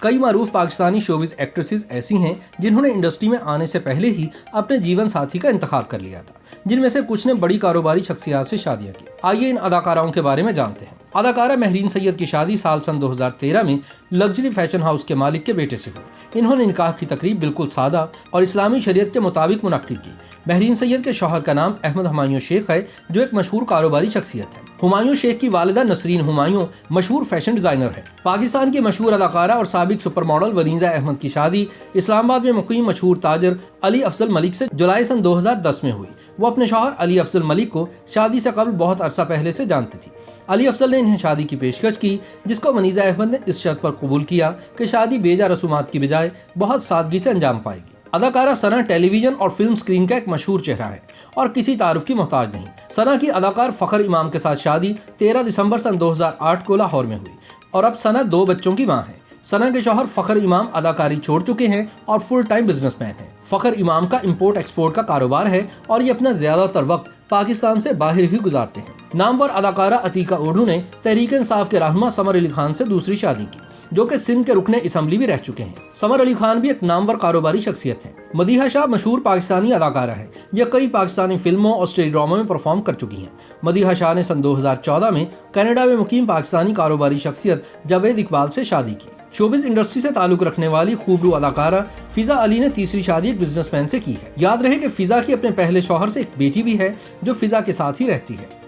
कई मारूफ Pakistani showbiz actresses ऐसी हैं जिन्होंने इंडस्ट्री में आने से पहले ही अपने जीवन साथी का इंतखाब कर लिया था, जिनमें से कुछ ने बड़ी कारोबारी शख्सियात से शादियां की। आइए इन अदाकाराओं के बारे में जानते हैं। अदाकारा महरीन सैयद की शादी साल सन 2013 में लग्जरी फैशन हाउस के मालिक के बेटे से हुई। इन्होंने निकाह की तकरीब बिल्कुल सादा और इस्लामी शरीयत के मुताबिक मुनक्किद की। महरीन सैयद के शौहर का नाम अहमद हुमायूं शेख है, जो एक मशहूर कारोबारी शख्सियत है। हुमायूं शेख की वालिदा नसरीन हुमायूं मशहूर फैशन डिजाइनर है। पाकिस्तान की मशहूर अदाकारा और साबिक सुपर मॉडल वनीजा अहमद की शादी इस्लामाबाद में मुकीम मशहूर ताजर अली अफजल मलिक से जुलाई सन 2010 में हुई। वो अपने शौहर अली अफजल मलिक को शादी से कबल बहुत अरसा पहले से जानती थी। अली अफजल ने इन्हें शादी की पेशकश की, जिसको वनीजा अहमद ने इस शर्त पर कबूल किया कि शादी बेजा रसूमात की बजाय बहुत सादगी से अंजाम पाएगी। अदाकारा सना टेलीविजन और फिल्म स्क्रीन का एक मशहूर चेहरा है और किसी तारुफ की मोहताज नहीं। सना की अदाकार फखर इमाम के साथ शादी 13 दिसंबर सन 2008 को लाहौर में हुई और अब सना 2 बच्चों की मां है। सना के शौहर फखर इमाम अदाकारी छोड़ चुके हैं और फुल टाइम बिजनेसमैन हैं। फखर इमाम का इंपोर्ट एक्सपोर्ट का कारोबार है और ये अपना ज्यादातर वक्त पाकिस्तान से बाहर ही गुजारते हैं। नामवर अदाकारा अतीका ओढ़ू ने तहरीक इंसाफ के रहनुमा समर अली खान से दूसरी शादी की, जो कि सिंध के रुकने असम्बली भी रह चुके हैं। समर अली खान भी एक नामवर कारोबारी शख्सियत है। मदीहा शाह मशहूर पाकिस्तानी अदाकारा है। यह कई पाकिस्तानी फिल्मों और स्टेज ड्रामों में परफॉर्म कर चुकी हैं। मदीहा शाह ने सन 2014 में कनाडा में मुकीम पाकिस्तानी कारोबारी शख्सियत जावेद इकबाल से शादी की। शोबिज इंडस्ट्री से ताल्लुक रखने वाली खूबरू अदाकारा फिजा अली ने तीसरी शादी एक बिजनेसमैन से की है। याद रहे कि फिजा की अपने पहले शौहर से एक बेटी भी है, जो फिजा के साथ ही रहती है।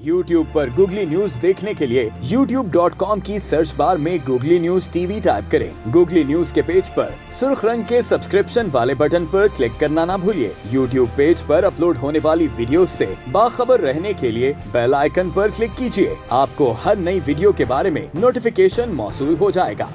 YouTube पर गूगली न्यूज देखने के लिए youtube.com की सर्च बार में गूगली न्यूज टीवी टाइप करें। गूगली न्यूज के पेज पर सुर्ख रंग के सब्सक्रिप्शन वाले बटन पर क्लिक करना ना भूलिए। YouTube पेज पर अपलोड होने वाली वीडियोस से बाखबर रहने के लिए बेल आइकन पर क्लिक कीजिए। आपको हर नई वीडियो के बारे में नोटिफिकेशन मौसूल हो जाएगा।